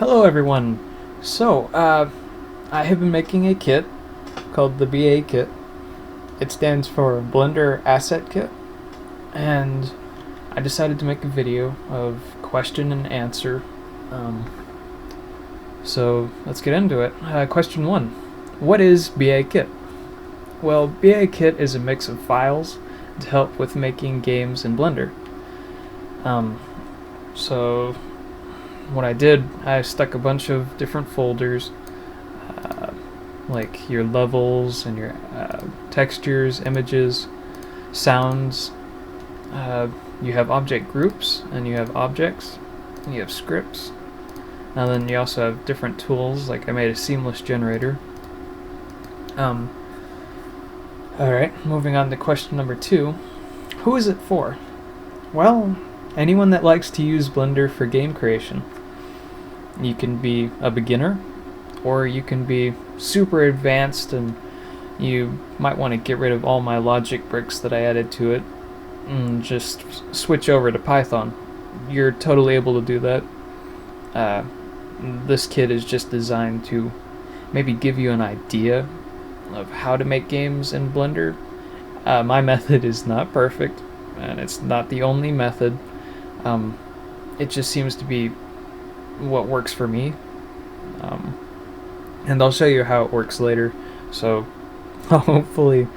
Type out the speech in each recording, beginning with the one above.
Hello everyone! So, I have been making a kit called the BA kit. It stands for Blender Asset Kit, and I decided to make a video of question and answer. So let's get into it. Question 1. What is BA Kit? Well, BA Kit is a mix of files to help with making games in Blender. So what I did, I stuck a bunch of different folders, like your levels and your textures, images, sounds. You have object groups, and you have objects, and you have scripts, and then you also have different tools, like I made a seamless generator. Alright, moving on to question number 2. Who is it for? Well, anyone that likes to use Blender for game creation. You can be a beginner, or you can be super advanced and you might want to get rid of all my logic bricks that I added to it and just switch over to Python. You're totally able to do that. This kit is just designed to maybe give you an idea of how to make games in Blender. My method is not perfect, and it's not the only method. It just seems to be what works for me, and I'll show you how it works later, so hopefully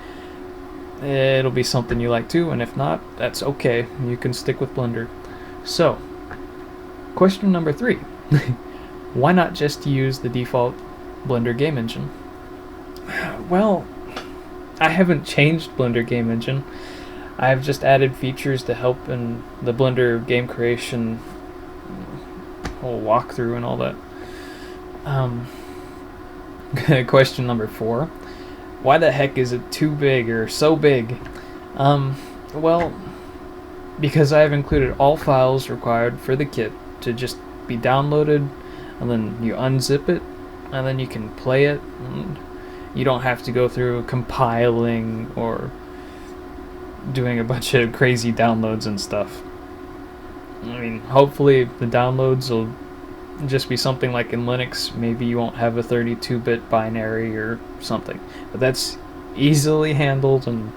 it'll be something you like too, and if not, that's okay, you can stick with Blender. So, question number 3. Why not just use the default Blender game engine? Well, I haven't changed Blender game engine. I've just added features to help in the Blender game creation whole walkthrough and all that. Question number 4. Why the heck is it too big or so big? Well, because I have included all files required for the kit to just be downloaded, and then you unzip it, and then you can play it, and you don't have to go through compiling or doing a bunch of crazy downloads and stuff. I mean, hopefully the downloads will just be something like in Linux. Maybe you won't have a 32-bit binary or something, but that's easily handled, and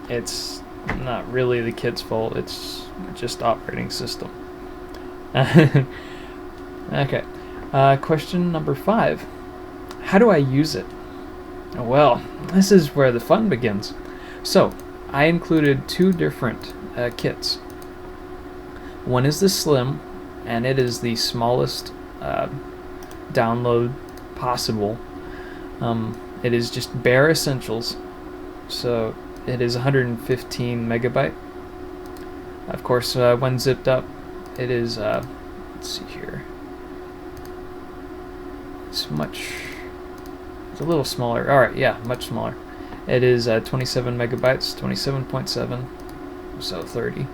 it's not really the kit's fault. It's just operating system. Okay. Question number 5. How do I use it? Well, this is where the fun begins. So, I included 2 different kits. One is the Slim, and it is the smallest download possible. It is just bare essentials, so it is 115 megabyte. Of course, when zipped up, it is, let's see here, it's a little smaller. Alright, yeah, much smaller. It is 27 megabytes, 27.7, so 30.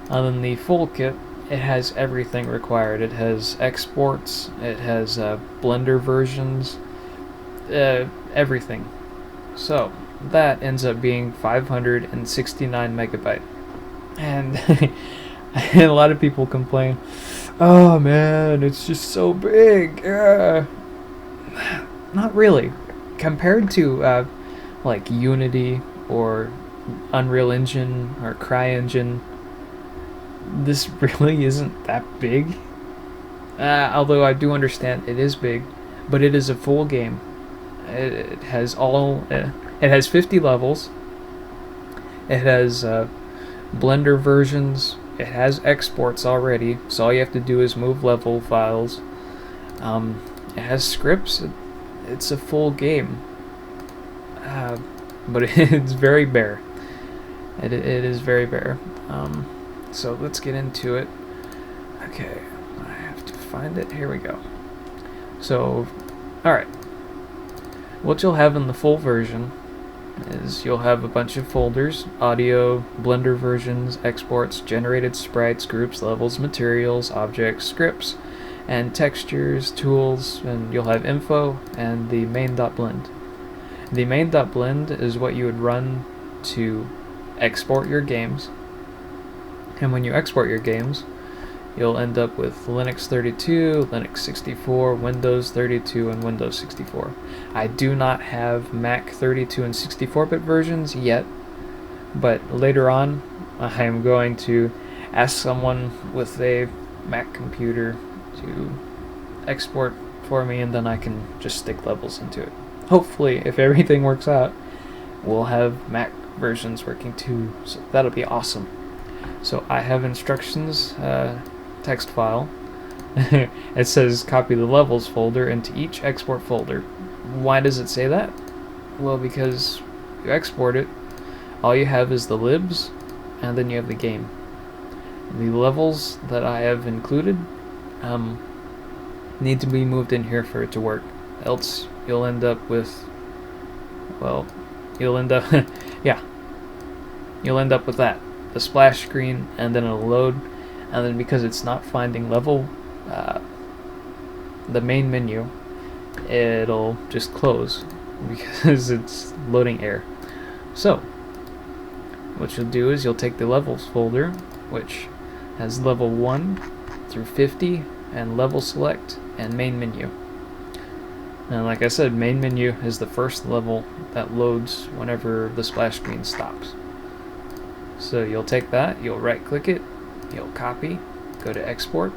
And then the full kit, it has everything required. It has exports, it has Blender versions, everything. So that ends up being 569 megabyte. And a lot of people complain, oh man, it's just so big. Not really. Compared to like Unity or Unreal Engine or CryEngine, this really isn't that big. Although I do understand it is big, but it is a full game. It has 50 levels. It has Blender versions. It has exports already, so all you have to do is move level files. It has scripts. It's a full game. But it's very bare. It is very bare. So let's get into it. Okay, I have to find it. Here we go. So, alright. What you'll have in the full version is you'll have a bunch of folders: audio, Blender versions, exports, generated sprites, groups, levels, materials, objects, scripts, and textures, tools, and you'll have info and the main.blend. The main.blend is what you would run to export your games. And when you export your games, you'll end up with Linux 32, Linux 64, Windows 32, and Windows 64. I do not have Mac 32 and 64-bit versions yet, but later on I am going to ask someone with a Mac computer to export for me, and then I can just stick levels into it. Hopefully, if everything works out, we'll have Mac versions working too, so that'll be awesome. So I have instructions, text file. It says copy the levels folder into each export folder. Why does it say that? Well, because you export it, all you have is the libs, and then you have the game. The levels that I have included need to be moved in here for it to work. Else you'll end up with, well, you'll end up, yeah, you'll end up with that. The splash screen, and then it'll load, and then because it's not finding level, the main menu, it'll just close because it's loading error. So what you'll do is you'll take the levels folder, which has level 1 through 50 and level select and main menu. And like I said, main menu is the first level that loads whenever the splash screen stops. So you'll take that, you'll right click it, you'll copy, go to export,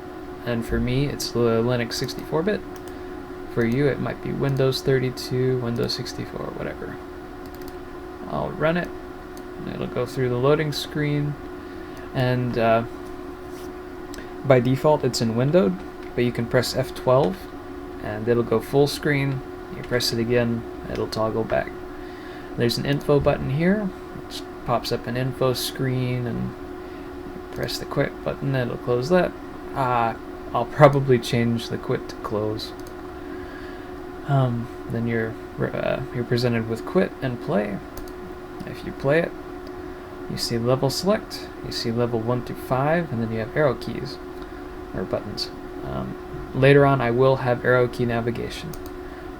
and for me it's the Linux 64-bit. For you it might be Windows 32, Windows 64, whatever. I'll run it, it'll go through the loading screen, and by default it's in windowed, but you can press F12 and it'll go full screen. You press it again, it'll toggle back. There's an info button here, which pops up an info screen, and press the quit button, it'll close that. I'll probably change the quit to close. Then you're presented with quit and play. If you play it, you see level select, you see level 1 through 5, and then you have arrow keys, or buttons. Later on I will have arrow key navigation.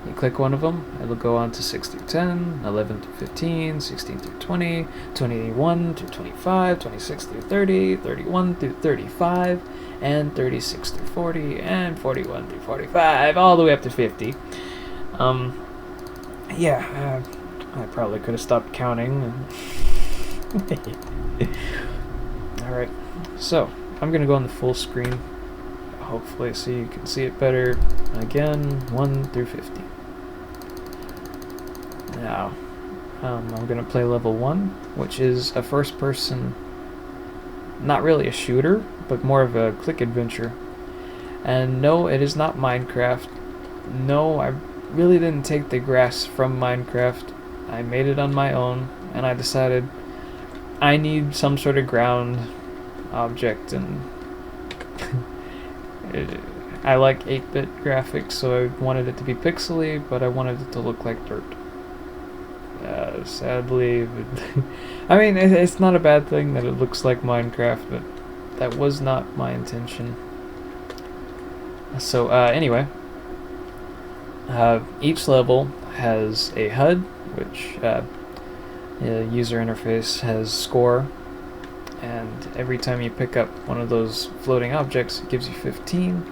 You click one of them, it'll go on to 6 through 10, 11 through 15, 16 through 20, 21 through 25, 26 through 30, 31 through 35, and 36 through 40, and 41 through 45, all the way up to 50. I probably could have stopped counting. Alright, so I'm going to go on the full screen, hopefully so you can see it better. Again, 1 through 50. Now, I'm going to play level 1, which is a first person, not really a shooter, but more of a click adventure. And no, it is not Minecraft. No, I really didn't take the grass from Minecraft. I made it on my own, and I decided I need some sort of ground object, and I like 8-bit graphics, so I wanted it to be pixely, but I wanted it to look like dirt. Sadly, I mean, it's not a bad thing that it looks like Minecraft, but that was not my intention. So anyway, each level has a HUD, which user interface has score, and every time you pick up one of those floating objects, it gives you 15.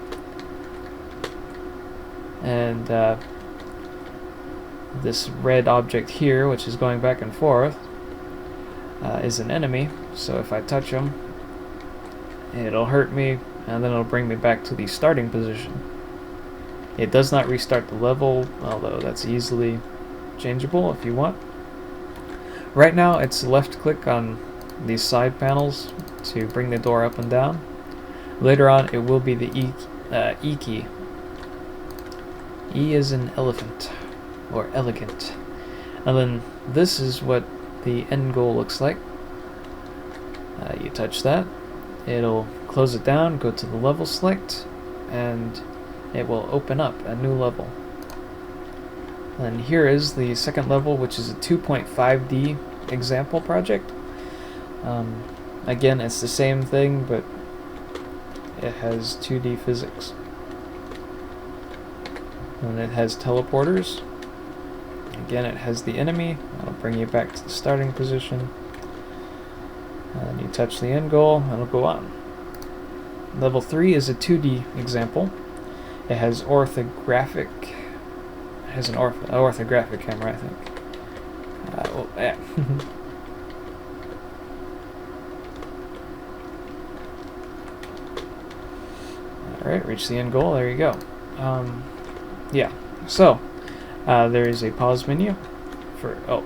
And this red object here, which is going back and forth, is an enemy, so if I touch him, it'll hurt me, and then it'll bring me back to the starting position. It does not restart the level, although that's easily changeable if you want. Right now it's left click on these side panels to bring the door up and down. Later on it will be the E key. E is an elephant, or elegant. And then this is what the end goal looks like. You touch that, it'll close it down, go to the level select, and it will open up a new level. And here is the second level, which is a 2.5D example project. Again, it's the same thing, but it has 2D physics. And it has teleporters. Again, it has the enemy. That'll bring you back to the starting position. And you touch the end goal, and it'll go on. Level 3 is a 2D example. It has orthographic. It has an orthographic camera, I think. Well, yeah. Alright, reach the end goal. There you go. Yeah. So, there is a pause menu for. Oh.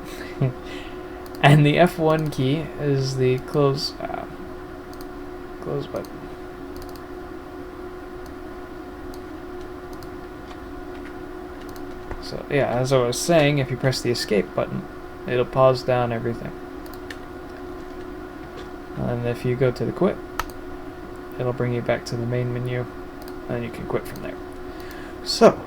And the F1 key is the close button. So yeah, as I was saying, if you press the escape button, it'll pause down everything. And if you go to the quit, it'll bring you back to the main menu, and you can quit from there. So,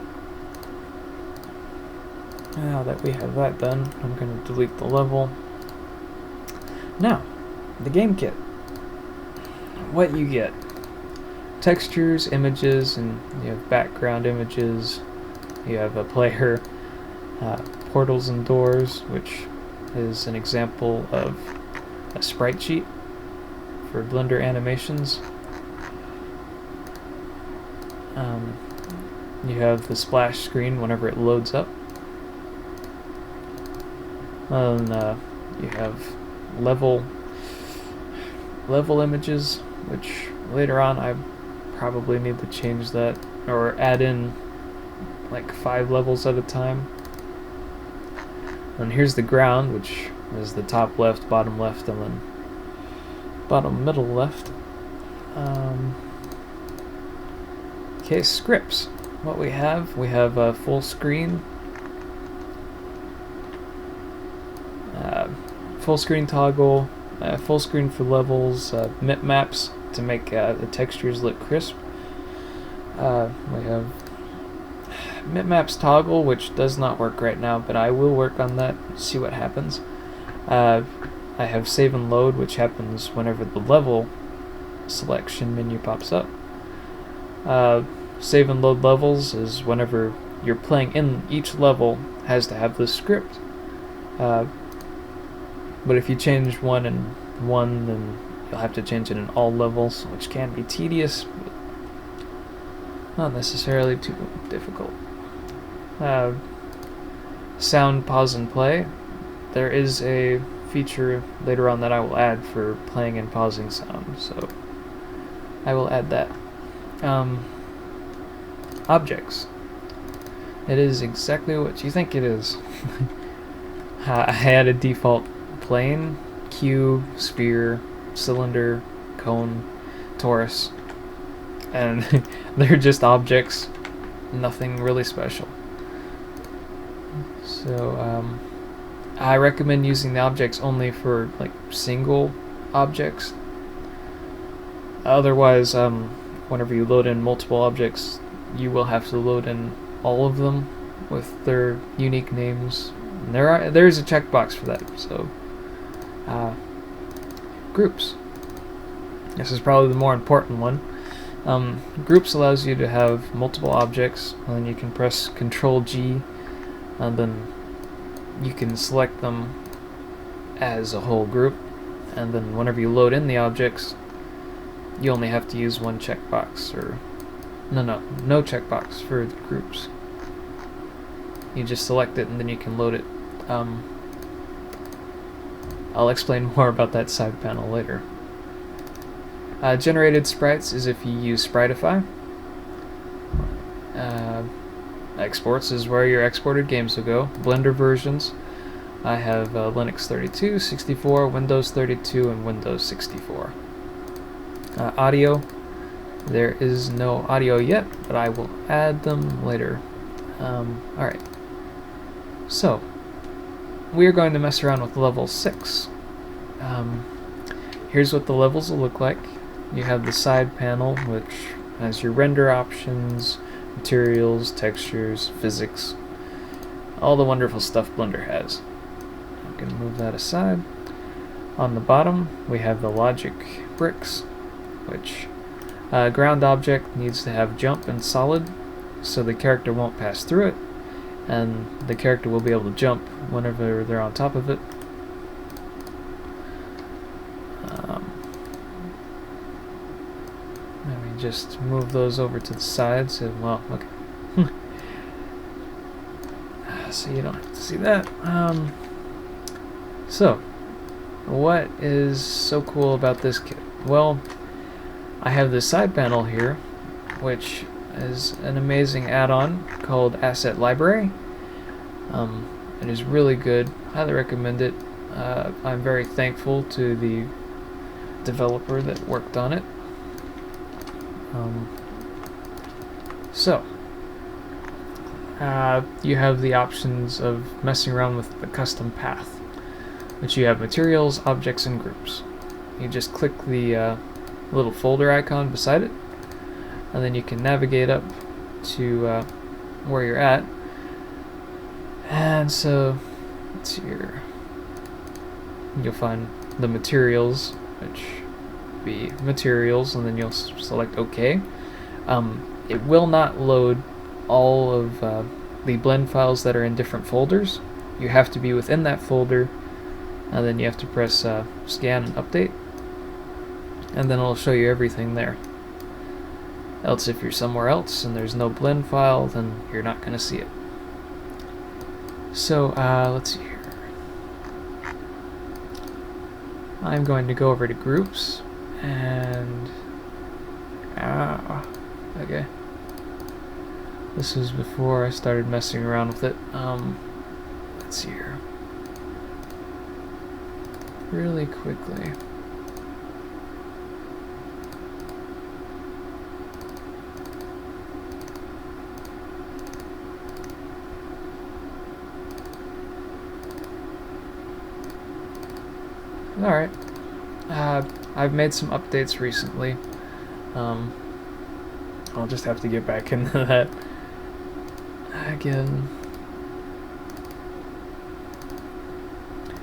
now that we have that done, I'm going to delete the level. Now, the game kit. What you get: textures, images, and you have background images. You have a player, portals and doors, which is an example of a sprite sheet for Blender animations. You have the splash screen whenever it loads up. And you have level images, which later on I probably need to change that or add in like 5 levels at a time. And here's the ground, which is the top left, bottom left, and then bottom middle left. Okay, scripts. What we have a full screen, toggle, full screen for levels, maps to make the textures look crisp. We have Bitmaps toggle, which does not work right now, but I will work on that, see what happens. I have save and load, which happens whenever the level selection menu pops up. Save and load levels is whenever you're playing in each level has to have this script. But if you change one and one, then you'll have to change it in all levels, which can be tedious, but not necessarily too difficult. Sound pause and play. There is a feature later on that I will add for playing and pausing sound, so I will add that. Objects. It is exactly what you think it is. I had a default plane, cube, sphere, cylinder, cone, torus, and they're just objects, nothing really special. So I recommend using the objects only for like single objects. Otherwise, whenever you load in multiple objects, you will have to load in all of them with their unique names. And there is a checkbox for that. So groups. This is probably the more important one. Groups allows you to have multiple objects, and then you can press Ctrl G, and then you can select them as a whole group, and then whenever you load in the objects, you only have to use one checkbox, or no checkbox for the groups. You just select it and then you can load it. I'll explain more about that side panel later. Generated sprites is if you use Spritify. Exports is where your exported games will go. Blender versions. I have Linux 32, 64, Windows 32, and Windows 64. Audio. There is no audio yet, but I will add them later. Alright. So, we are going to mess around with level 6. Here's what the levels will look like. You have the side panel, which has your render options, materials, textures, physics, all the wonderful stuff Blender has. I'm going to move that aside. On the bottom, we have the logic bricks, which ground object needs to have jump and solid, so the character won't pass through it, and the character will be able to jump whenever they're on top of it. Let me just move those over to the side. So, well, okay. So you don't have to see that. So, what is so cool about this kit? Well, I have this side panel here, which is an amazing add-on called Asset Library. It is really good. Highly recommend it. I'm very thankful to the developer that worked on it. You have the options of messing around with the custom path, which you have materials, objects, and groups. You just click the little folder icon beside it, and then you can navigate up to where you're at. And so, let's see here. You'll find the materials, which be materials, and then you'll select OK. It will not load all of the blend files that are in different folders. You have to be within that folder, and then you have to press scan and update, and then it'll show you everything there. Else, if you're somewhere else and there's no blend file, then you're not going to see it. So let's see here. I'm going to go over to groups and okay. This was before I started messing around with it. Let's see here. Really quickly. Alright. I've made some updates recently. I'll just have to get back into that again.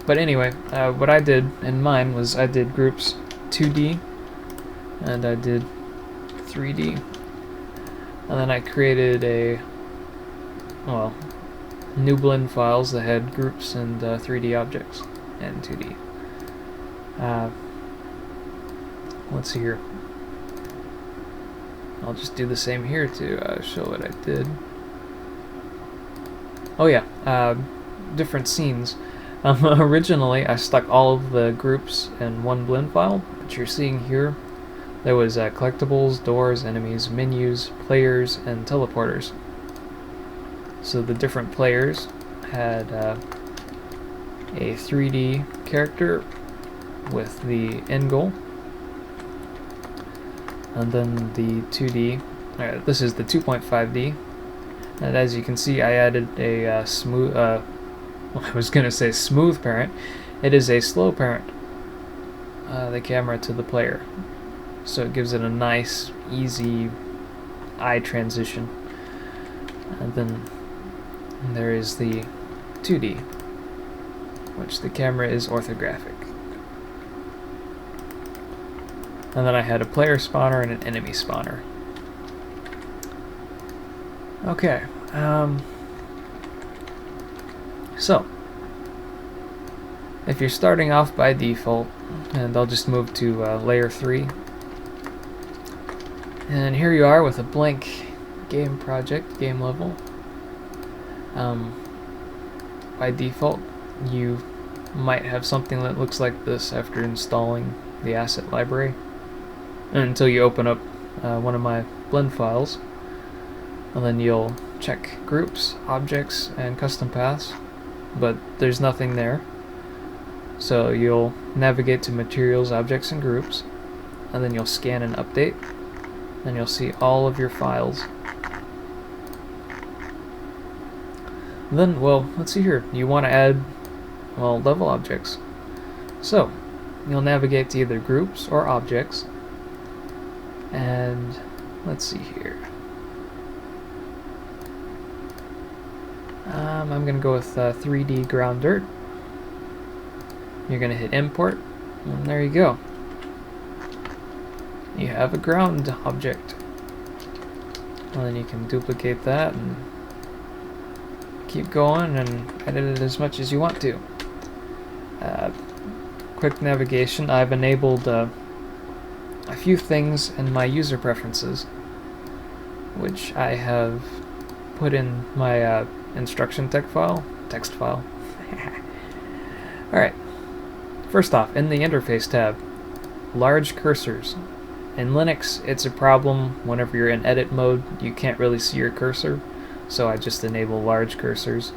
But anyway, what I did in mine was I did groups 2D and I did 3D. And then I created new blend files that had groups and 3D objects and 2D. Let's see here. I'll just do the same here to show what I did. Oh yeah, different scenes. Originally, I stuck all of the groups in one blend file, but you're seeing here, there was collectibles, doors, enemies, menus, players, and teleporters. So the different players had a 3D character with the end goal, and then the 2D. This is the 2.5D, and as you can see, I added a smooth. I was gonna say smooth parent. It is a slow parent. The camera to the player, so it gives it a nice, easy eye transition. And then there is the 2D, which the camera is orthographic. And then I had a player spawner and an enemy spawner. Okay, so if you're starting off by default, and I'll just move to layer 3, and here you are with a blank game project, game level. By default, you might have something that looks like this after installing the asset library, until you open up one of my blend files, and then you'll check groups, objects, and custom paths, but there's nothing there. So you'll navigate to materials, objects, and groups, and then you'll scan and update, and you'll see all of your files. Then, well, let's see here. You want to add, well, level objects. So you'll navigate to either groups or objects, and let's see here. I'm going to go with 3D ground dirt. You're going to hit import, and there you go. You have a ground object. And then you can duplicate that and keep going and edit it as much as you want to. Quick navigation. I've enabled a few things in my user preferences, which I have put in my instruction text file. Alright, first off, in the interface tab, large cursors. In Linux, it's a problem whenever you're in edit mode, you can't really see your cursor, so I just enable large cursors.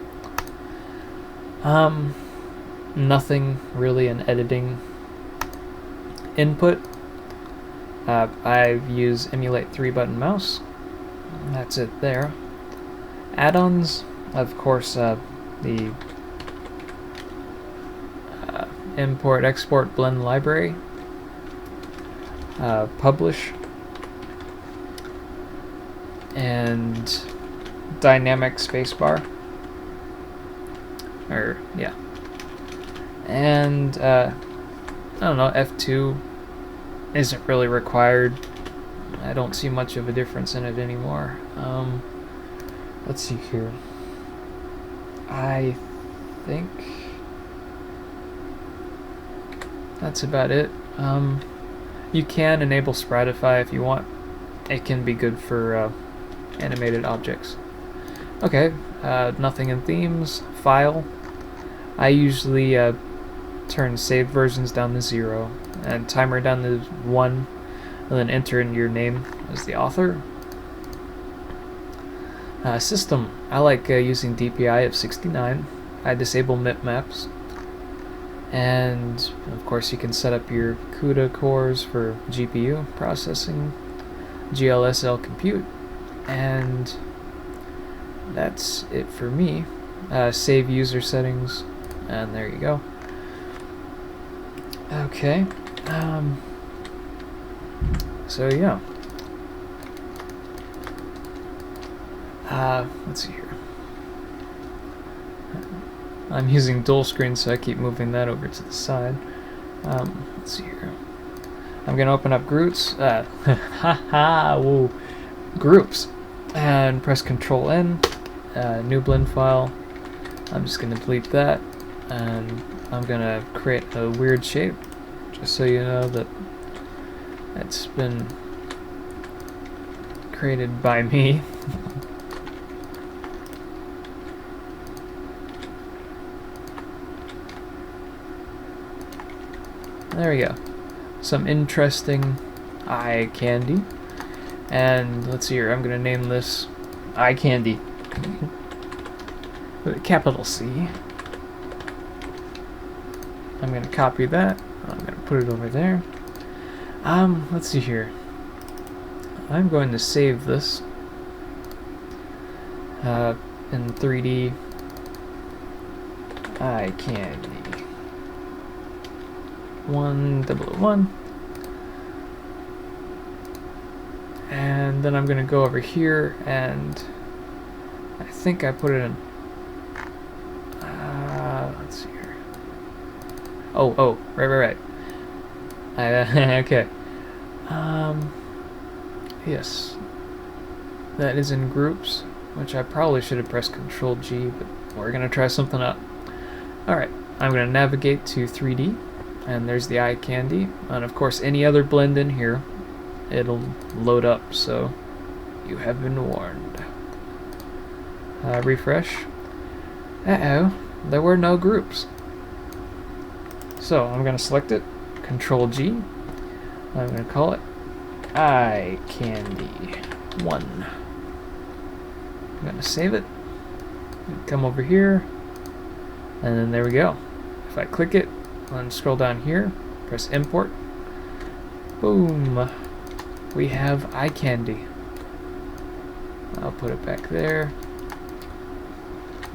Nothing really in editing. Input, I use emulate 3-button mouse. That's it there. Add-ons, of course, the import export blend library, publish, and dynamic spacebar, and I don't know, F2 isn't really required. I don't see much of a difference in it anymore. Let's see here. I think that's about it. You can enable Spritify if you want. It can be good for animated objects. Okay, nothing in themes. File. I usually turn saved versions down to 0 and timer down to 1, and then enter in your name as the author. System. I like using DPI of 69. I disable MIP maps. And of course you can set up your CUDA cores for GPU processing, GLSL compute, and that's it for me. Save user settings, and there you go. Okay, so yeah. Let's see here. I'm using dual screen, so I keep moving that over to the side. Let's see here. I'm gonna open up groups. Groups, and press Control N. New blend file. I'm just gonna delete that, and I'm gonna create a weird shape, just so you know that it's been created by me. There we go. Some interesting eye candy. And let's see here, I'm going to name this eye candy. With a capital C. I'm going to copy that. I'm going to put it over there. Let's see here. I'm going to save this in 3D eye candy. 1001, and then I'm going to go over here, and I think I put it in, let's see here, right, okay, yes, that is in groups, which I probably should have pressed Control G, but we're going to try something out. Alright, I'm going to navigate to 3D, and there's the eye candy, and of course any other blend in here, it'll load up, so you have been warned. Refresh. Uh-oh, there were no groups. So I'm going to select it, Control G, I'm going to call it eye candy 1. I'm going to save it, come over here, and then there we go. If I click it, and scroll down here, press import, boom, we have eye candy. I'll put it back there,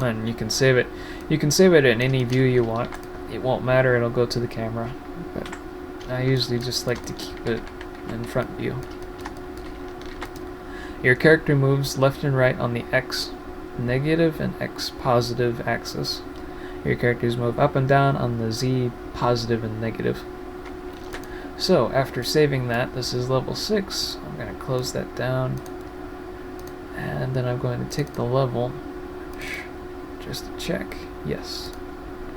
and you can save it. You can save it in any view you want. It won't matter, it'll go to the camera, but I usually just like to keep it in front view. Your character moves left and right on the X negative and X positive axis. Your characters move up and down on the Z positive and negative. So after saving that, this is level 6. I'm going to close that down, and then I'm going to take the level just to check. Yes.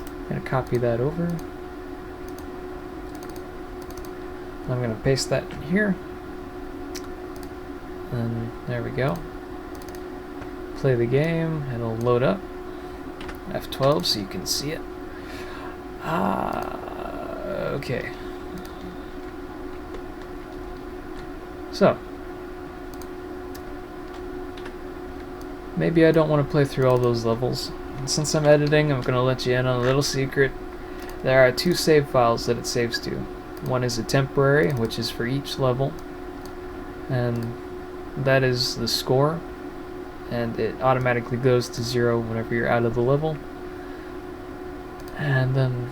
I'm going to copy that over. I'm going to paste that in here. And there we go. Play the game. It'll load up. F12 so you can see it. Okay. So, maybe I don't want to play through all those levels. And since I'm editing, I'm going to let you in on a little secret. There are 2 save files that it saves to. One is a temporary, which is for each level, and that is the score, and it automatically goes to 0 whenever you're out of the level. And then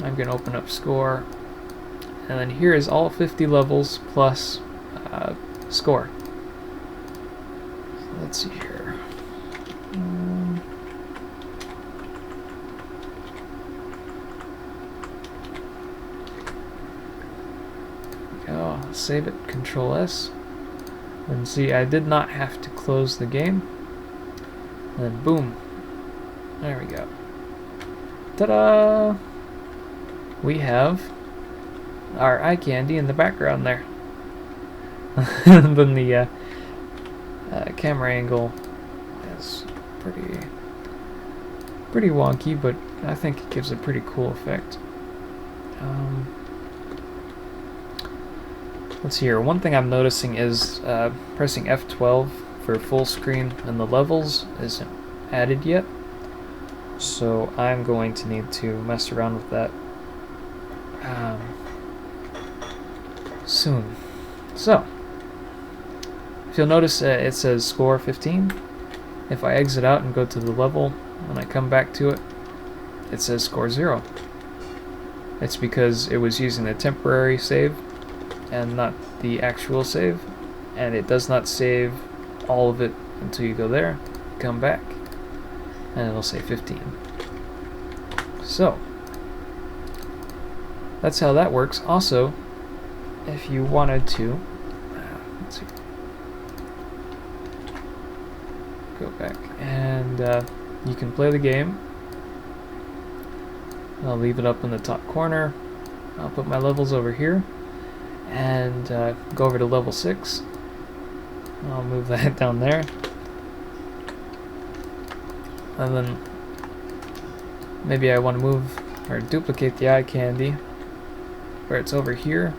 I'm going to open up score, and then here is all 50 levels plus score. So let's see here. Go, save it, Control S. And see, I did not have to close the game. And boom. There we go. Ta-da! We have our eye candy in the background there. And then the camera angle is pretty wonky, but I think it gives a pretty cool effect. Let's see here. One thing I'm noticing is pressing F12 for full screen and the levels isn't added yet. So I'm going to need to mess around with that soon. So, if you'll notice it says score 15. If I exit out and go to the level and I come back to it, it says score 0. It's because it was using the temporary save and not the actual save, and it does not save all of it until you go there, come back, and it'll say 15. So that's how that works. Also, if you wanted to, let's see, go back, and you can play the game. I'll leave it up in the top corner. I'll put my levels over here, and go over to level 6. I'll move that down there, and then maybe I want to move or duplicate the eye candy where it's over here.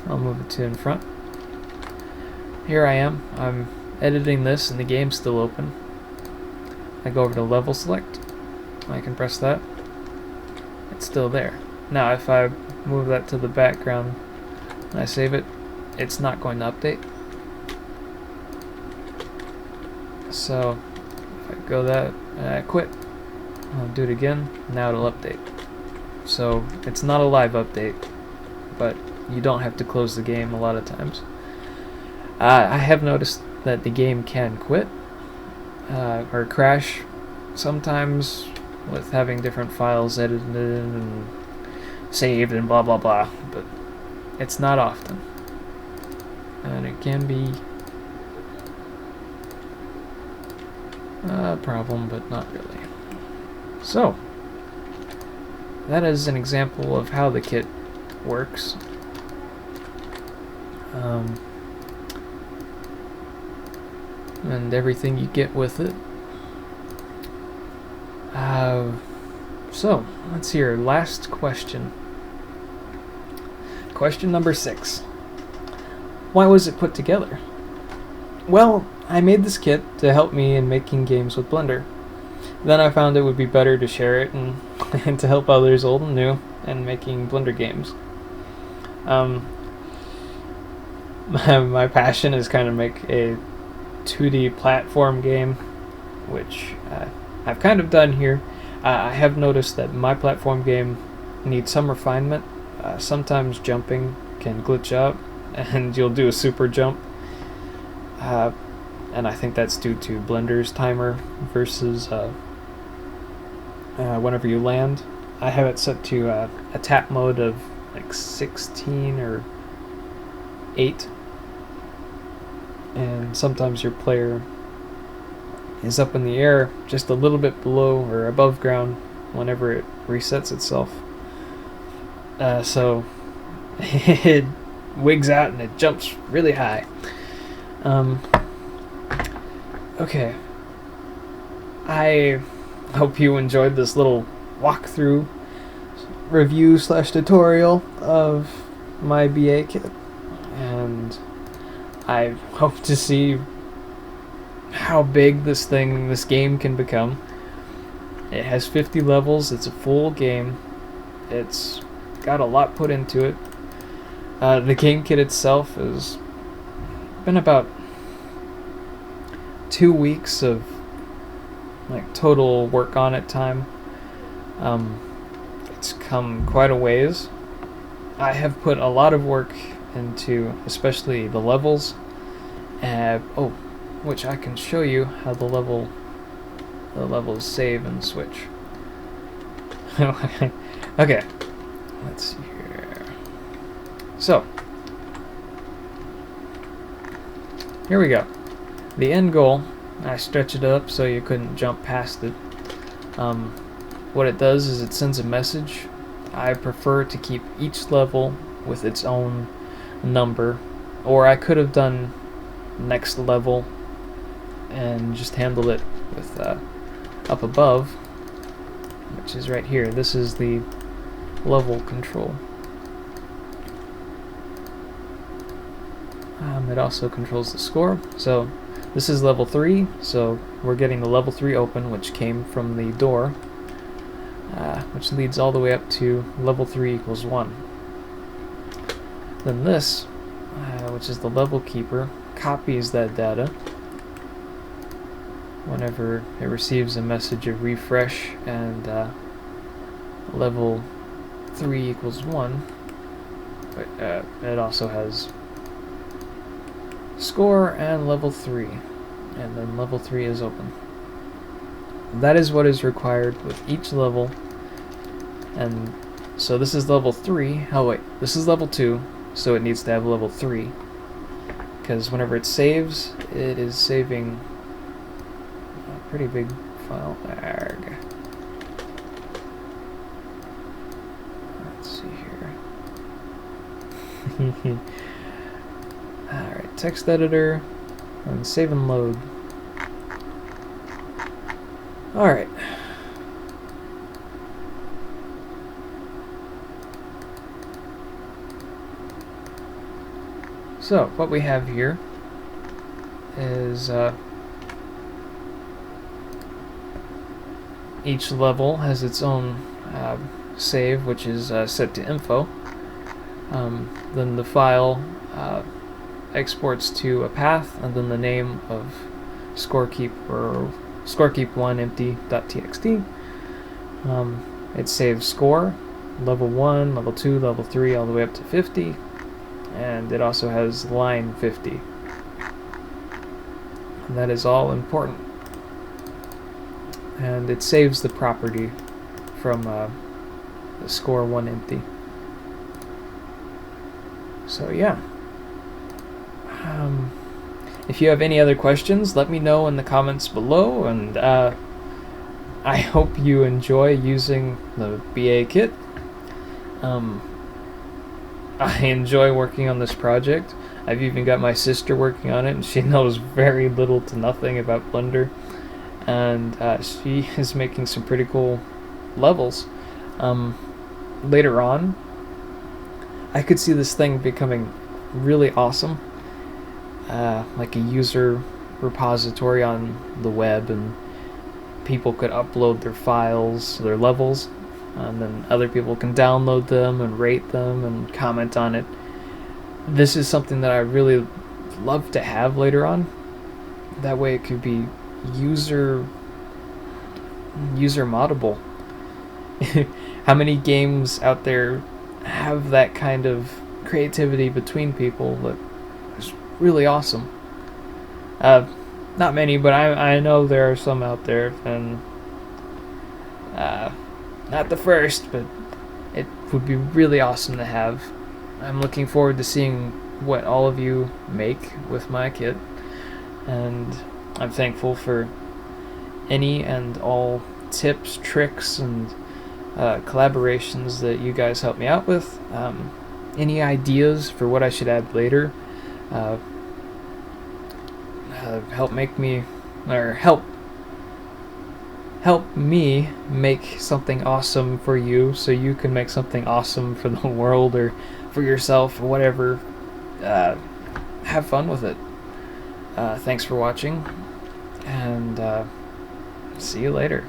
I'll move it to in front. Here I am. I'm editing this and the game's still open. I go over to level select. I can press that. It's still there. Now if I move that to the background and I save it, it's not going to update. So if I go that and I quit, I'll do it again. Now it'll update. So it's not a live update, but you don't have to close the game a lot of times. I have noticed that the game can quit or crash sometimes with having different files edited and saved and blah blah blah, but it's not often, and it can be a problem, but not really. So that is an example of how the kit works. And everything you get with it. So let's see here. Last question. Question number 6. Why was it put together? Well, I made this kit to help me in making games with Blender. Then I found it would be better to share it and, and to help others, old and new, in making Blender games. My passion is kind of make a 2D platform game, which I've kind of done here. I have noticed that my platform game needs some refinement. Sometimes jumping can glitch out and you'll do a super jump, and I think that's due to Blender's timer versus whenever you land. I have it set to a tap mode of like 16 or 8, and sometimes your player is up in the air just a little bit below or above ground whenever it resets itself. So it wigs out and it jumps really high. Okay. I hope you enjoyed this little walkthrough review / tutorial of my BA kit, and I hope to see how big this game can become. It has 50 levels, it's a full game, it's got a lot put into it. The game kit itself has been about 2 weeks of total work on it time. It's come quite a ways. I have put a lot of work into especially the levels, which I can show you how the levels save and switch. Okay, let's see here. So, here we go. The end goal, I stretch it up so you couldn't jump past it. What it does is it sends a message. I prefer to keep each level with its own number, or I could have done next level and just handle it with up above, which is right here. This is the level control. It also controls the score. So this is level 3, so we're getting the level 3 open, which came from the door, which leads all the way up to level 3 equals 1. Then this, which is the level keeper, copies that data whenever it receives a message of refresh and level 3 equals 1. But it also has score and level 3, and then level 3 is open. That is what is required with each level. And so this is level 3. Oh wait, this is level 2, so it needs to have level 3, because whenever it saves, it is saving a pretty big file. Arg. Let's see here. Alright, text editor, and save and load. Alright. So, what we have here is each level has its own save, which is set to info. Then the file exports to a path, and then the name of scorekeep or scorekeep1 empty.txt. It saves score, level 1, level 2, level 3, all the way up to 50, and it also has line 50. And that is all important. And it saves the property from the score 1 empty. So yeah. If you have any other questions, let me know in the comments below, and I hope you enjoy using the BA kit. I enjoy working on this project. I've even got my sister working on it, and she knows very little to nothing about Blender, and she is making some pretty cool levels. Later on, I could see this thing becoming really awesome. Like a user repository on the web, and people could upload their files, their levels, and then other people can download them and rate them and comment on it. This is something that I really love to have later on. That way it could be user moddable. How many games out there have that kind of creativity between people that is really awesome? Not many, but I know there are some out there, and not the first, but it would be really awesome to have. I'm looking forward to seeing what all of you make with my kit, and I'm thankful for any and all tips, tricks, and collaborations that you guys help me out with. any ideas for what I should add later, help me make something awesome for you, so you can make something awesome for the world or for yourself or whatever. Have fun with it. Thanks for watching, and see you later.